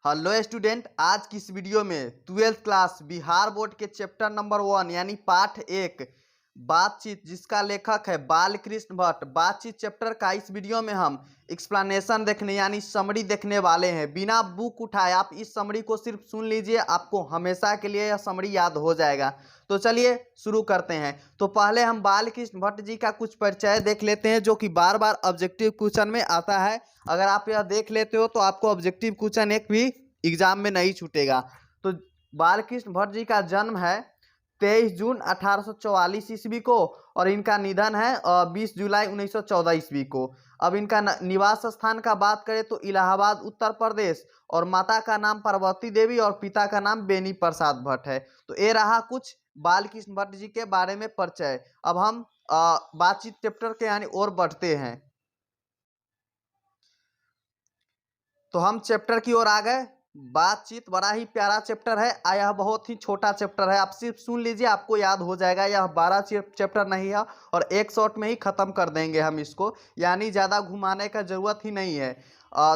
Hello student, आज की इस वीडियो में 12th क्लास बिहार बोर्ड के चैप्टर नंबर 1 यानी पाठ 1 बातचीत, जिसका लेखक है बालकृष्ण भट्ट, बातचीत चैप्टर का इस वीडियो में हम एक्सप्लेनेशन देखने यानी समरी देखने वाले हैं। बिना बुक उठाए आप इस समरी को सिर्फ सुन लीजिए, आपको हमेशा के लिए यह समरी याद हो जाएगा। तो चलिए शुरू करते हैं। तो पहले हम बालकृष्ण भट्ट जी का कुछ परिचय देख लेते हैं, जो कि बार बार ऑब्जेक्टिव क्वेश्चन में आता है। अगर आप यह देख लेते हो तो आपको ऑब्जेक्टिव क्वेश्चन एक भी एग्जाम में नहीं छूटेगा। तो बालकृष्ण भट्ट जी का जन्म है 23 जून 1844 ईस्वी को और इनका निधन है 20 जुलाई 1914 ईस्वी को। अब इनका निवास स्थान का बात करें तो इलाहाबाद उत्तर प्रदेश, और माता का नाम पार्वती देवी और पिता का नाम बेनी प्रसाद भट्ट है। तो ये रहा कुछ बालकृष्ण भट्ट जी के बारे में परिचय। अब हम बातचीत चैप्टर के यानी और बढ़ते हैं। तो हम चैप्टर की ओर आ गए। बातचीत बड़ा ही प्यारा चैप्टर है। यह बहुत ही छोटा चैप्टर है, आप सिर्फ सुन लीजिए, आपको याद हो जाएगा। यह 12 चैप्टर नहीं है और एक शॉट में ही ख़त्म कर देंगे हम इसको, यानी ज़्यादा घुमाने का ज़रूरत ही नहीं है।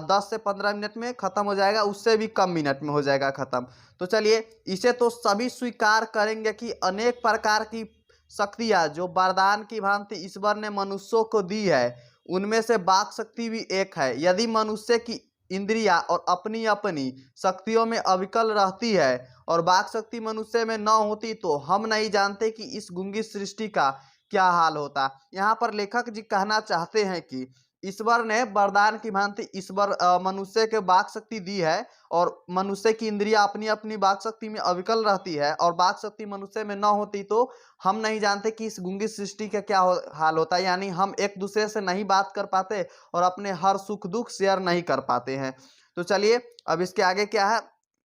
10 से 15 मिनट में ख़त्म हो जाएगा, उससे भी कम मिनट में हो जाएगा ख़त्म। तो चलिए, इसे तो सभी स्वीकार करेंगे कि अनेक प्रकार की शक्तियाँ जो वरदान की भांति ईश्वर ने मनुष्यों को दी है, उनमें से वाक शक्ति भी एक है। यदि मनुष्य की इंद्रिया और अपनी अपनी शक्तियों में अविकल रहती है और वाक शक्ति मनुष्य में न होती, तो हम नहीं जानते कि इस गूंगी सृष्टि का क्या हाल होता। यहाँ पर लेखक जी कहना चाहते हैं कि ईश्वर ने वरदान की भांति ईश्वर मनुष्य के वाक शक्ति दी है, और मनुष्य की इंद्रिया अपनी अपनी वाक शक्ति में अविकल रहती है, और वाक शक्ति मनुष्य में न होती तो हम नहीं जानते कि इस गूंगी सृष्टि का क्या हाल होता है। यानी हम एक दूसरे से नहीं बात कर पाते और अपने हर सुख दुख शेयर नहीं कर पाते हैं। तो चलिए, अब इसके आगे क्या है।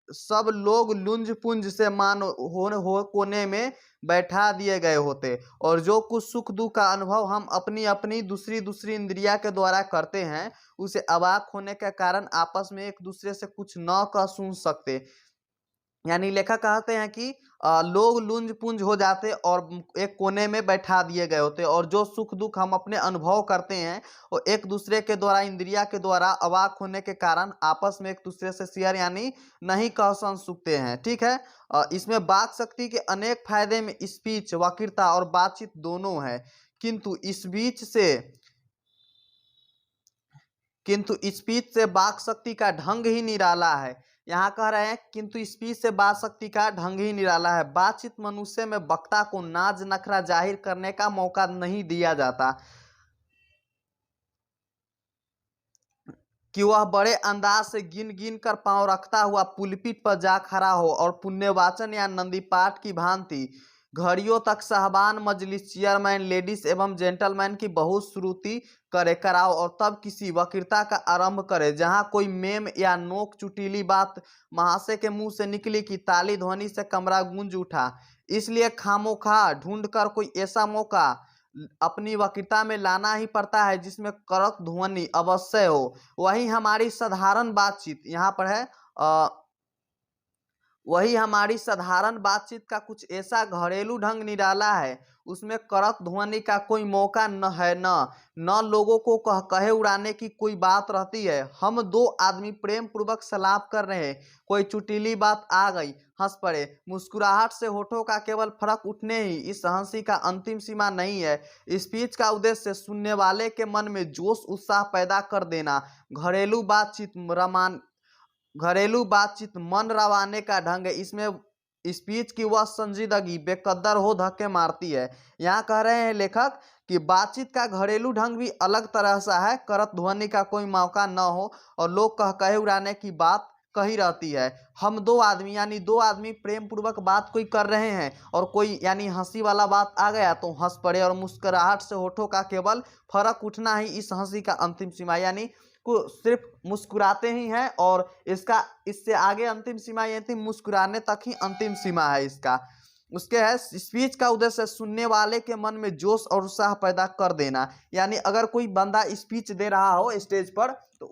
सब लोग लुंज पुंज से मान हो कोने में बैठा दिए गए होते, और जो कुछ सुख दुख का अनुभव हम अपनी अपनी दूसरी दूसरी इंद्रिया के द्वारा करते हैं, उसे अवाक होने के कारण आपस में एक दूसरे से कुछ न कह सुन सकते। यानी लेखक कहते हैं कि लोग लुंज पुंज हो जाते और एक कोने में बैठा दिए गए होते, और जो सुख दुख हम अपने अनुभव करते हैं वो एक दूसरे के द्वारा इंद्रिया के द्वारा अवाक होने के कारण आपस में एक दूसरे से शेयर यानी नहीं कह सुन सकते हैं। ठीक है। इसमें वाक शक्ति के अनेक फायदे में स्पीच, वक्तृता और बातचीत दोनों है, किंतु स्पीच से वाक शक्ति का ढंग ही निराला है। यहाँ कह रहे हैं किंतु स्पीच से वाक शक्ति का ढंग ही निराला है। बातचीत मनुष्य में वक्ता को नाज नखरा जाहिर करने का मौका नहीं दिया जाता कि वह बड़े अंदाज से गिन गिन कर पांव रखता हुआ पुलपिट पर जा खड़ा हो और पुण्यवाचन या नंदी पाठ की भांति घड़ियों तक साहबान, मजलिस, चेयरमैन, लेडीज एवं जेंटलमैन की बहुत श्रुति कराओ, और तब किसी वक्तृता का आरंभ करे जहां कोई मेम या नोक चुटीली बात महाशय के मुंह से निकली कि ताली ध्वनि से कमरा गूंज उठा। इसलिए खामोखा ढूंढ कर कोई ऐसा मौका अपनी वक्तृता में लाना ही पड़ता है जिसमें कड़क ध्वनि अवश्य हो। वही हमारी साधारण बातचीत यहाँ पर है वही हमारी साधारण बातचीत का कुछ ऐसा घरेलू ढंग निराला है, उसमें कड़क ध्वनि का कोई मौका न है, न लोगों को कहे उड़ाने की कोई बात रहती है। हम दो आदमी प्रेम पूर्वक सलाप कर रहे हैं, कोई चुटीली बात आ गई, हंस पड़े। मुस्कुराहट से होठों का केवल फर्क उठने ही इस हंसी का अंतिम सीमा नहीं है। स्पीच का उद्देश्य सुनने वाले के मन में जोश उत्साह पैदा कर देना। घरेलू बातचीत मन रवाने का ढंग है। इसमें स्पीच की वह संजीदगी बेकदर हो धक्के मारती है। यहाँ कह रहे हैं लेखक कि बातचीत का घरेलू ढंग भी अलग तरह सा है, करत ध्वनि का कोई मौका न हो और लोग कहे उड़ाने की बात कही रहती है। हम दो आदमी यानी दो आदमी प्रेम पूर्वक बात कोई कर रहे हैं और कोई यानी हंसी वाला बात आ गया तो हंस पड़े, और मुस्कुराहट से होठों का केवल फर्क उठना ही इस हंसी का अंतिम सीमा, यानी को सिर्फ मुस्कुराते ही हैं और इससे आगे अंतिम सीमा ये थी, मुस्कुराने तक ही अंतिम सीमा है इसका। उसके है स्पीच का उद्देश्य सुनने वाले के मन में जोश और उत्साह पैदा कर देना। यानी अगर कोई बंदा स्पीच दे रहा हो स्टेज पर तो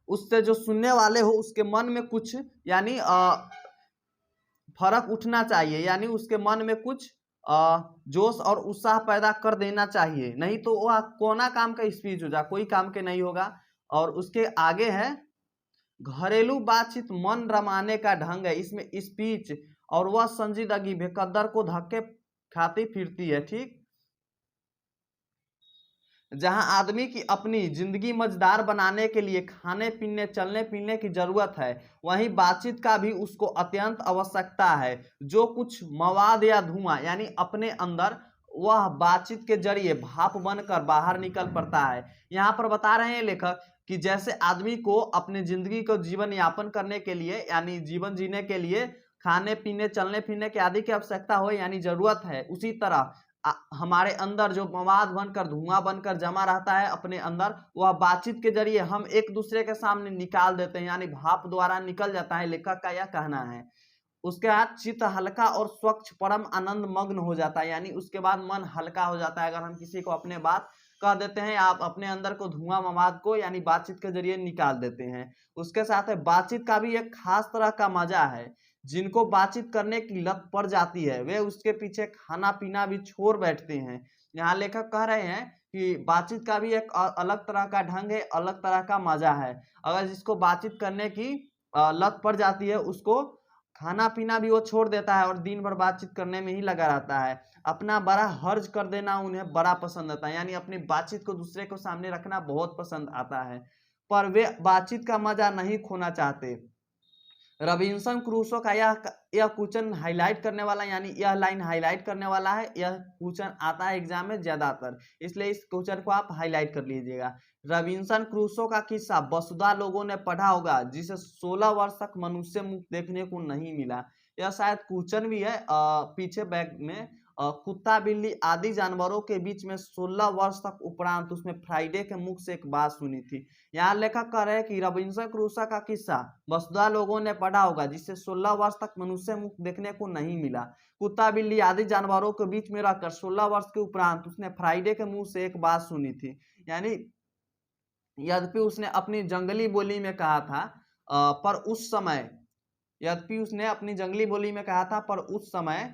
उससे जो सुनने वाले हो उसके मन में कुछ यानी फर्क उठना चाहिए, यानी उसके मन में कुछ जोश और उत्साह पैदा कर देना चाहिए, नहीं तो वह कोना काम का स्पीच हो जा, कोई काम के नहीं होगा। और उसके आगे है घरेलू बातचीत मन रमाने का ढंग है, इसमें स्पीच और वह संजीदगी बेकदर को धक्के खाती फिरती है। ठीक, जहां आदमी की अपनी जिंदगी मजेदार बनाने के लिए खाने पीने चलने फिरने की जरूरत है, वहीं बातचीत का भी उसको अत्यंत आवश्यकता है। जो कुछ मवाद या धुआं यानी अपने अंदर, वह बातचीत के जरिए भाप बनकर बाहर निकल पड़ता है। यहाँ पर बता रहे हैं लेखक कि जैसे आदमी को अपनी जिंदगी को जीवन यापन करने के लिए यानी जीवन जीने के लिए खाने पीने चलने फिरने के आदि की आवश्यकता हो यानी जरूरत है, उसी तरह हमारे अंदर जो मवाद बनकर धुआं बनकर जमा रहता है अपने अंदर, वह बातचीत के जरिए हम एक दूसरे के सामने निकाल देते हैं, यानी भाप द्वारा निकल जाता है, लेखक का यह कहना है। उसके बाद चित्त हल्का और स्वच्छ परम आनंद मग्न हो जाता है, यानी उसके बाद मन हल्का हो जाता है। अगर हम किसी को अपने बात कह देते हैं, आप अपने अंदर को धुआं मवाद को यानी बातचीत के जरिए निकाल देते हैं। उसके साथ है बातचीत का भी एक खास तरह का मजा है। जिनको बातचीत करने की लत पड़ जाती है वे उसके पीछे खाना पीना भी छोड़ बैठते हैं। यहाँ लेखक कह रहे हैं कि बातचीत का भी एक अलग तरह का ढंग है, अलग तरह का मजा है। अगर जिसको बातचीत करने की लत पड़ जाती है, उसको खाना पीना भी वो छोड़ देता है और दिन भर बातचीत करने में ही लगा रहता है। अपना बड़ा हर्ज कर देना उन्हें बड़ा पसंद आता है, यानी अपनी बातचीत को दूसरे को सामने रखना बहुत पसंद आता है, पर वे बातचीत का मजा नहीं खोना चाहते। रॉबिन्सन क्रूसो का यह क्वेश्चन हाईलाइट करने वाला यानी यह लाइन हाईलाइट करने वाला है। यह क्वेश्चन आता है एग्जाम में ज्यादातर, इसलिए इस क्वेश्चन को आप हाईलाइट कर लीजिएगा। रॉबिन्सन क्रूसो का किस्सा बसुदा लोगों ने पढ़ा होगा, जिसे 16 वर्ष तक मनुष्य मुख देखने को नहीं मिला। यह शायद क्वेश्चन भी है पीछे बैग में। कुत्ता बिल्ली आदि जानवरों के बीच में 16 वर्ष तक उपरांत उसमें फ्राइडे के मुख से एक बात सुनी थी। यहाँ लेखक कह रहे हैं कि रॉबिन्सन क्रूसो का किस्सा बसुदा लोगों ने पढ़ा होगा, जिससे 16 वर्ष तक मनुष्य मुख देखने को नहीं मिला। कुत्ता बिल्ली आदि जानवरों के बीच में रहकर 16 वर्ष के उपरांत उसने फ्राइडे के मुंह से एक बात सुनी थी। यानी यद्यपि उसने अपनी जंगली बोली में कहा था, पर उस समय यद्यपि उसने अपनी जंगली बोली में कहा था, पर उस समय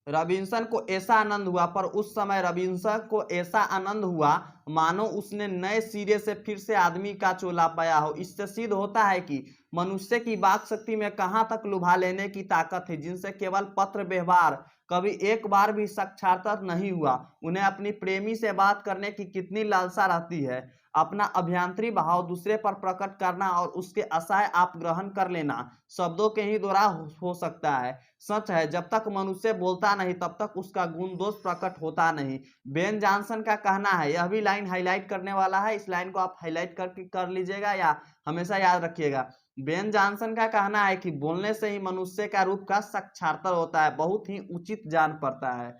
रॉबिन्सन को ऐसा आनंद हुआ, पर उस समय रॉबिन्सन को ऐसा आनंद हुआ मानो उसने नए सिरे से फिर से आदमी का चोला पाया हो। इससे सिद्ध होता है कि मनुष्य की वाक शक्ति में कहां तक लुभा लेने की ताकत है, जिनसे केवल पत्र व्यवहार कभी एक बार भी साक्षात्कार नहीं हुआ। उन्हें अपनी प्रेमी से बात करने की कितनी लालसा रहती है। अपना अभ्यंतरी भाव दूसरे पर प्रकट करना और उसके आशय आप ग्रहण कर लेना शब्दों के ही द्वारा हो सकता है। सच है, जब तक मनुष्य बोलता नहीं तब तक उसका गुण दोष प्रकट होता नहीं। बेन जॉनसन का कहना है, यह भी लाइन हाईलाइट करने वाला है, इस लाइन को आप हाईलाइट करके कर लीजिएगा या हमेशा याद रखिएगा। बेन जॉनसन का कहना है कि बोलने से ही मनुष्य का रूप का साक्षात्कार होता है, बहुत ही उचित जान पड़ता है।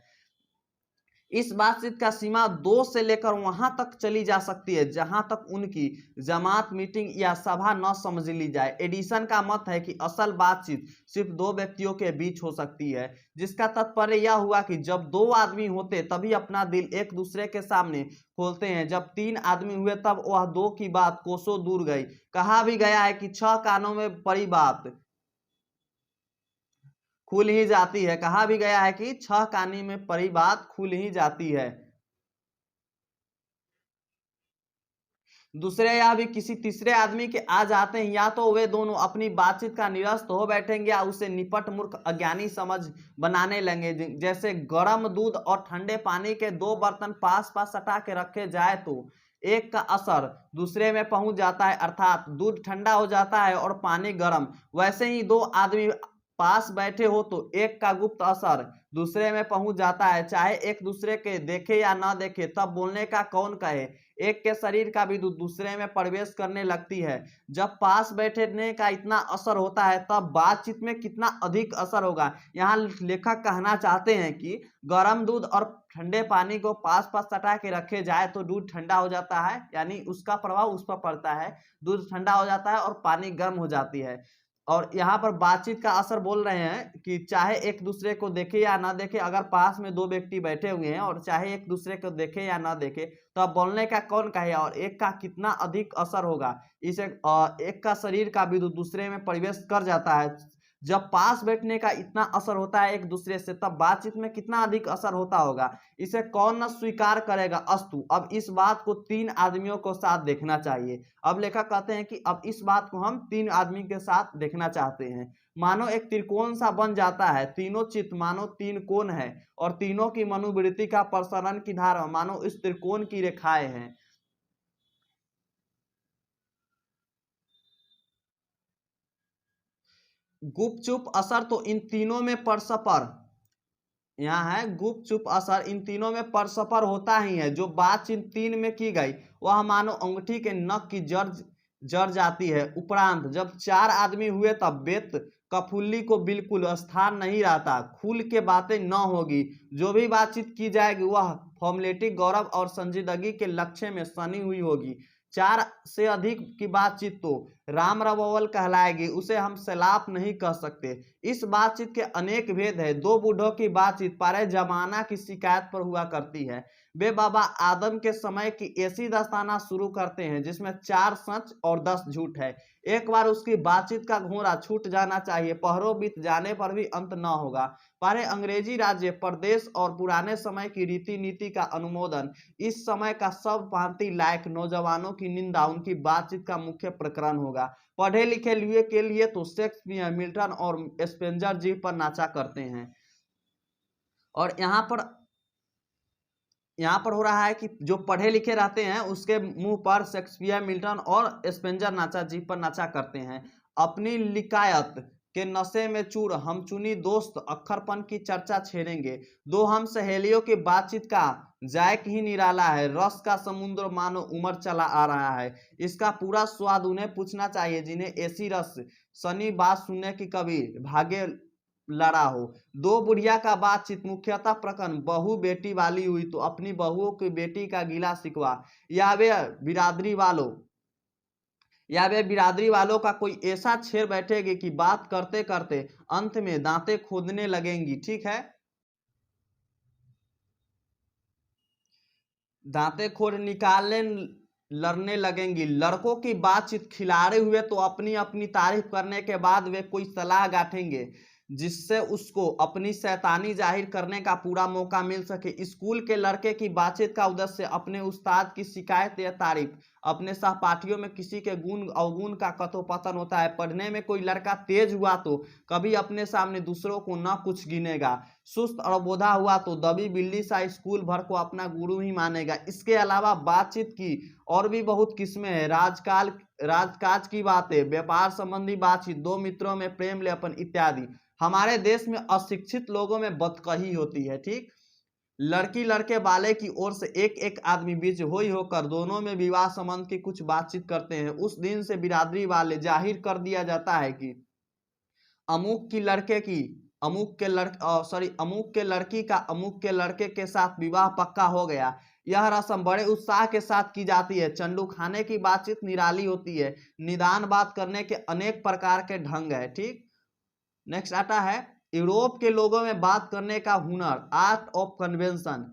इस बातचीत का सीमा 2 से लेकर वहां तक चली जा सकती है जहां तक उनकी जमात मीटिंग या सभा न समझ ली जाए। एडिसन का मत है कि असल बातचीत सिर्फ 2 व्यक्तियों के बीच हो सकती है, जिसका तात्पर्य यह हुआ कि जब 2 आदमी होते तभी अपना दिल एक दूसरे के सामने खोलते हैं। जब 3 आदमी हुए तब वह 2 की बात कोसों दूर गई। कहा भी गया है कि 6 कानों में पड़ी बात खुल ही जाती है। कहा भी गया है कि 6 कानी में पड़ी बात खुल ही जाती है। दूसरे या भी किसी तीसरे आदमी के आ जाते हैं, या तो वे दोनों अपनी बातचीत का निरस्त हो बैठेंगे या उसे निपट मूर्ख अज्ञानी समझ बनाने लगेंगे। जैसे गर्म दूध और ठंडे पानी के 2 बर्तन पास पास सटा के रखे जाए तो एक का असर दूसरे में पहुंच जाता है, अर्थात दूध ठंडा हो जाता है और पानी गर्म। वैसे ही 2 आदमी पास बैठे हो तो एक का गुप्त असर दूसरे में पहुंच जाता है, चाहे एक दूसरे के देखे या ना देखे। तब बोलने का कौन कहे, एक के शरीर का भी दूसरे में प्रवेश करने लगती है। जब पास बैठने का इतना असर होता है तब बातचीत में कितना अधिक असर होगा। यहाँ लेखक कहना चाहते हैं कि गर्म दूध और ठंडे पानी को पास पास सटा के रखे जाए तो दूध ठंडा हो जाता है, यानी उसका प्रभाव उस पर पड़ता है, दूध ठंडा हो जाता है और पानी गर्म हो जाती है। और यहाँ पर बातचीत का असर बोल रहे हैं कि चाहे एक दूसरे को देखे या ना देखे, अगर पास में 2 व्यक्ति बैठे हुए हैं और चाहे एक दूसरे को देखे या ना देखे, तो अब बोलने का कौन कहे और एक का कितना अधिक असर होगा। इसे एक का शरीर का भी दूसरे में प्रवेश कर जाता है। जब पास बैठने का इतना असर होता है एक दूसरे से, तब बातचीत में कितना अधिक असर होता होगा। इसे कौन न स्वीकार करेगा। अस्तु, अब इस बात को 3 आदमियों को साथ देखना चाहिए। अब लेखक कहते हैं कि अब इस बात को हम 3 आदमी के साथ देखना चाहते हैं। मानो एक त्रिकोण सा बन जाता है, तीनों चित्त मानो 3 कोण है और तीनों की मनोवृत्ति का प्रसरण की धारा मानो इस त्रिकोण की रेखाएं हैं। गुपचुप असर तो इन तीनों में परस्पर, यहाँ है गुपचुप असर इन तीनों में परस्पर होता ही है। जो बात इन 3 में की गई वह मानो अंगूठी के नख की जड़ जड़ जाती है। उपरांत जब 4 आदमी हुए तब बेत कफुल्ली को बिल्कुल स्थान नहीं रहता, खुल के बातें न होगी। जो भी बातचीत की जाएगी वह फॉर्मेलिटी, गौरव और संजीदगी के लक्ष्य में सनी हुई होगी। 4 से अधिक की बातचीत तो राम रवल कहलाएगी, उसे हम सलाप नहीं कह सकते। इस बातचीत के अनेक भेद है। 2 बूढ़ों की बातचीत पारे जमाना की शिकायत पर हुआ करती है। वे बाबा आदम के समय की ऐसी दास्ताना शुरू करते हैं जिसमें 4 सच और 10 झूठ है। एक बार उसकी बातचीत का घोड़ा छूट जाना चाहिए, पहरों बीत जाने पर भी अंत न होगा। पारे अंग्रेजी राज्य, प्रदेश और पुराने समय की रीति नीति का अनुमोदन, इस समय का सब भांति लायक नौजवानों की निंदा उनकी बातचीत का मुख्य प्रकरण होगा। पढ़े लिखे लिए के लिए तो शेक्सपियर, मिल्टन और स्पेंसर जी पर नाचा करते हैं। और यहाँ पर हो रहा है कि जो पढ़े लिखे रहते हैं उसके मुंह पर शेक्सपियर, मिल्टन और स्पेंसर नाचा जी पर नाचा करते हैं। अपनी लिकायत के नशे में चूर हम चुनी दोस्त अक्खरपन की चर्चा छेड़ेंगे। 2 हम सहेलियों की बातचीत का जायक ही निराला है। रस का समुद्र मानो उमर चला आ रहा है। इसका पूरा स्वाद उन्हें पूछना चाहिए जिन्हें ऐसी रस सनी बात सुनने की कभी भाग्य लड़ा हो। 2 बुढ़िया का बातचीत मुख्यतः प्रकरण बहू बेटी वाली हुई तो अपनी बहुओं की बेटी का गिला शिकवा, या वे बिरादरी वालों का कोई ऐसा छेड़ बैठेगी कि बात करते करते अंत में दांतें खोदने लगेंगी। ठीक है, दांतें खोद निकालने लड़ने लगेंगी। लड़कों की बातचीत खिलाड़े हुए तो अपनी अपनी तारीफ करने के बाद वे कोई सलाह गांठेंगे जिससे उसको अपनी शैतानी जाहिर करने का पूरा मौका मिल सके। स्कूल के लड़के की बातचीत का उद्देश्य अपने उस्ताद की शिकायत या तारीफ, अपने सहपाठियों में किसी के गुण अवगुण का कथोपकथन होता है। पढ़ने में कोई लड़का तेज हुआ तो कभी अपने सामने दूसरों को न कुछ गिनेगा। सुस्त और बोधा हुआ तो दबी बिल्ली सा स्कूल भर को अपना गुरु ही मानेगा। इसके अलावा बातचीत की और भी बहुत किस्में हैं। राजकाज की बातें, व्यापार संबंधी बातचीत, 2 मित्रों में प्रेम लेपन इत्यादि। हमारे देश में अशिक्षित लोगों में बदकही होती है। ठीक, लड़की लड़के वाले की ओर से एक एक आदमी बीच होई होकर दोनों में विवाह संबंध की कुछ बातचीत करते हैं। उस दिन से बिरादरी वाले जाहिर कर दिया जाता है कि अमुक की लड़के की अमुक के लड़की का अमुक के लड़के के साथ विवाह पक्का हो गया। यह रस्म बड़े उत्साह के साथ की जाती है। चंडू खाने की बातचीत निराली होती है। निदान बात करने के अनेक प्रकार के ढंग है। ठीक, नेक्स्ट आता है यूरोप के लोगों में बात करने का हुनर, आर्ट ऑफ कन्वेंशन।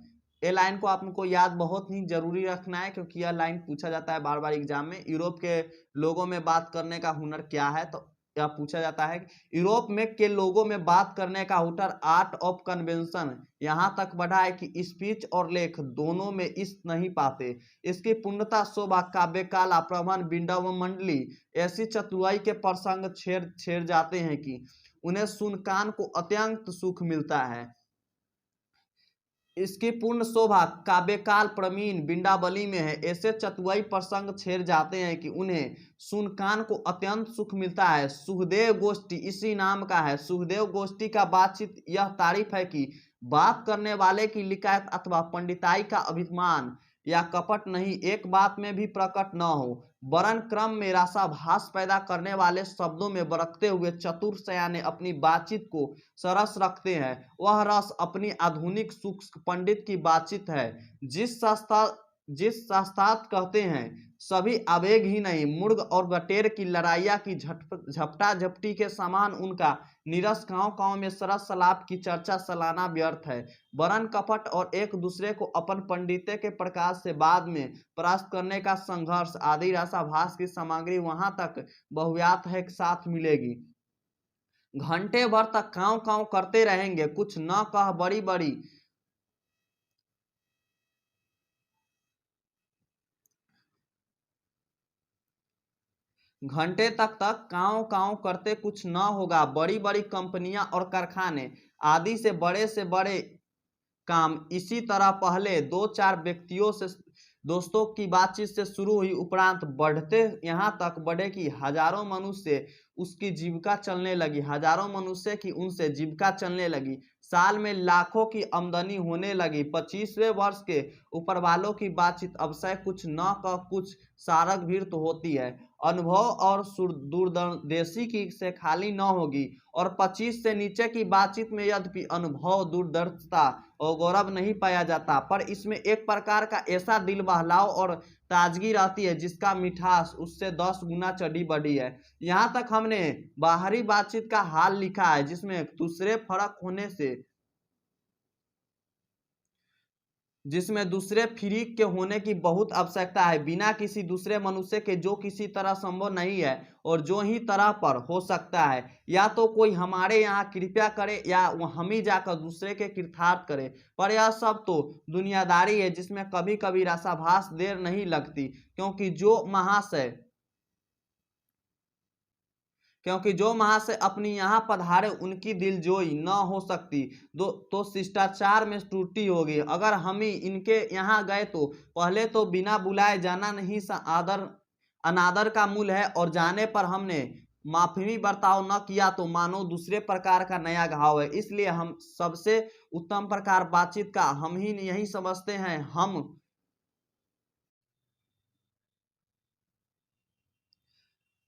ये लाइन को आपको याद बहुत ही जरूरी रखना है क्योंकि यह लाइन पूछा जाता है बार बार एग्जाम में। यूरोप के लोगों में बात करने का हुनर क्या है, तो यह पूछा जाता है कि यूरोप में के लोगों में बात करने का हुनर आर्ट ऑफ कन्वेंशन यहां तक बढ़ा है कि स्पीच और लेख दोनों में इस नहीं पाते। इसकी पूर्णता शोभा काव्य काला प्रबंध बिंडव मंडली ऐसी चतुराई के प्रसंग छेड़ जाते हैं कि उन्हें सुन कान को अत्यंत सुख मिलता है। इसकी पूर्ण शोभा काव्यकाल प्रमीण बिंडावली में है। ऐसे चतुराई प्रसंग छेड़ जाते हैं कि उन्हें सुन कान को अत्यंत सुख मिलता है। सुखदेव गोष्ठी इसी नाम का है। सुखदेव गोष्ठी का बातचीत यह तारीफ है कि बात करने वाले की लिकायत अथवा पंडिताई का अभिमान या कपट नहीं एक बात में भी प्रकट न हो, वरन क्रम में रसाभास पैदा करने वाले शब्दों में बरकते हुए चतुर सयाने अपनी बातचीत को सरस रखते हैं। वह रस अपनी आधुनिक सूक्ष्म पंडित की बातचीत है। जिस शास्त्रार्थ कहते हैं सभी आवेग ही नहीं, मुर्ग और बटेर की लड़ाइया की झपटा झपटी के समान उनका निरस गांव में सरस सलाप की चर्चा सलाना व्यर्थ है। वरन कपट और एक दूसरे को अपन पंडिते के प्रकाश से बाद में परास्त करने का संघर्ष आदि रसाभास की सामग्री वहां तक बहुयात है साथ मिलेगी। घंटे भर तक काँव काँव करते रहेंगे, कुछ न कह बड़ी बड़ी। घंटे तक काँव काँव करते कुछ न होगा, बड़ी बड़ी कंपनियां और कारखाने आदि से बड़े काम इसी तरह पहले दो चार व्यक्तियों से दोस्तों की बातचीत से शुरू हुई, उपरांत बढ़ते यहाँ तक बढ़े कि हजारों मनुष्य उसकी जीविका चलने लगी, हजारों मनुष्य की उनसे जीविका चलने लगी। साल में लाखों की आमदनी होने लगी। 25वें वर्ष के ऊपर वालों की बातचीत अवश्य कुछ न कह कुछ सारक भीड़ तो होती है, अनुभव और दूरदर्शी की से खाली न होगी। और 25 से नीचे की बातचीत में यद्यपि अनुभव, दूरदर्शिता और गौरव नहीं पाया जाता, पर इसमें एक प्रकार का ऐसा दिल बहलाव और ताजगी रहती है जिसका मिठास उससे 10 गुना चढ़ी बढ़ी है। यहाँ तक हमने बाहरी बातचीत का हाल लिखा है जिसमें दूसरे फ्रीक के होने की बहुत आवश्यकता है, बिना किसी दूसरे मनुष्य के जो किसी तरह संभव नहीं है, और जो ही तरह पर हो सकता है या तो कोई हमारे यहाँ कृपया करे या हम ही जाकर दूसरे के कृतार्थ करे। पर यह सब तो दुनियादारी है जिसमें कभी कभी रसाभास देर नहीं लगती, क्योंकि जो महाशय अपनी यहाँ पधारे उनकी दिलजोई न हो सकती, तो शिष्टाचार में त्रुटि होगी। अगर हम ही इनके यहाँ गए तो पहले तो बिना बुलाए जाना नहीं अनादर का मूल है, और जाने पर हमने माफी बर्ताव न किया तो मानो दूसरे प्रकार का नया घाव है। इसलिए हम सबसे उत्तम प्रकार बातचीत का हम ही यही समझते हैं,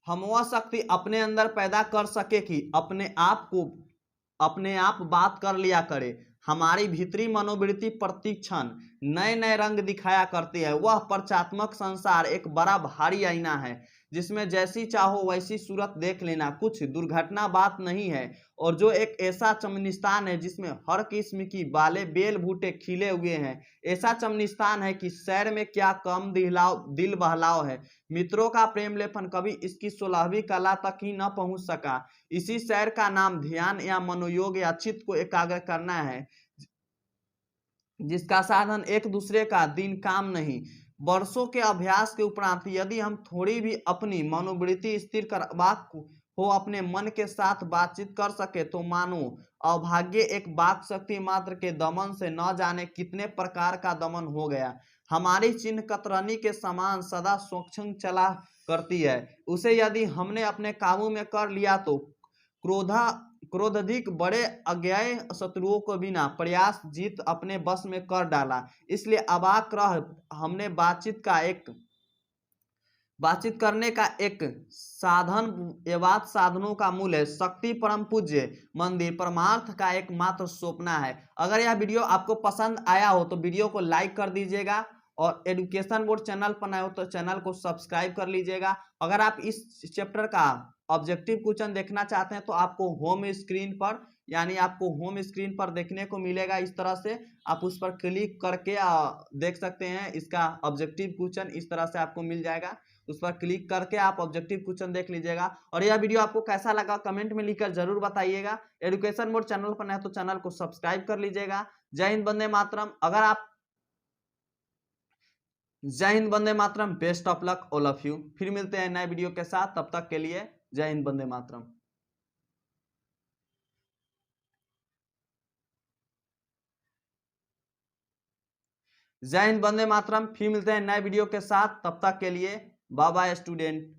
हम वह शक्ति अपने अंदर पैदा कर सके कि अपने आप बात कर लिया करे। हमारी भीतरी मनोवृत्ति प्रतिक्षण नए नए रंग दिखाया करती है। वह प्रचात्मक संसार एक बड़ा भारी आईना है जिसमें जैसी चाहो वैसी सूरत देख लेना, कुछ दुर्घटना बात नहीं है। और जो एक ऐसा चमनिस्तान है जिसमें हर किस्म की बेल बूटे खिले हुए हैं, ऐसा चमनिस्तान है कि सैर में क्या कम दिल बहलाव है। मित्रों का प्रेम लेपन कभी इसकी 16वीं कला तक ही न पहुंच सका। इसी सैर का नाम ध्यान या मनोयोग या चित्त को एकाग्र करना है, जिसका साधन एक दूसरे का दिन काम नहीं। वर्षों के अभ्यास के उपरांत यदि हम थोड़ी भी अपनी मनोवृत्ति स्थिर करवाक हो, अपने मन के साथ बातचीत कर सके, तो मानो अभाग्य एक वाक शक्ति मात्र के दमन से न जाने कितने प्रकार का दमन हो गया। हमारी चिन्ह कतरनी के समान सदा स्वच्छंद चला करती है। उसे यदि हमने अपने काबू में कर लिया तो क्रोधाधिक बड़े अज्ञेय शत्रुओं को बिना प्रयास जीत अपने बस में कर डाला। इसलिए अबाक रह हमने बातचीत करने का एक साधन एवं साधनों का मूल है। शक्ति परम पूज्य मंदिर परमार्थ का एकमात्र स्वप्न है। अगर यह वीडियो आपको पसंद आया हो तो वीडियो को लाइक कर दीजिएगा, और एजुकेशन बोर्ड चैनल पर नए हो तो चैनल को सब्सक्राइब कर लीजिएगा। अगर आप इस चैप्टर का ऑब्जेक्टिव क्वेश्चन देखना चाहते हैं तो आपको होम स्क्रीन पर देखने को मिलेगा। इस तरह से आप उस पर क्लिक करके देख सकते हैं। इसका ऑब्जेक्टिव क्वेश्चन इस तरह से आपको मिल जाएगा, उस पर क्लिक करके आप ऑब्जेक्टिव क्वेश्चन देख लीजिएगा। और यह वीडियो आपको कैसा लगा कमेंट में लिखकर जरूर बताइएगा। एजुकेशन बोर्ड चैनल पर नए तो चैनल को सब्सक्राइब कर लीजिएगा। जय हिंद, वंदे मातरम। जय हिंद, वंदे मातरम। Best of luck all of you. फिर मिलते हैं नए वीडियो के साथ, तब तक के लिए जय हिंद, वंदे मातरम। जय हिंद, वंदे मातरम। फिर मिलते हैं नए वीडियो के साथ, तब तक के लिए बाय बाय स्टूडेंट।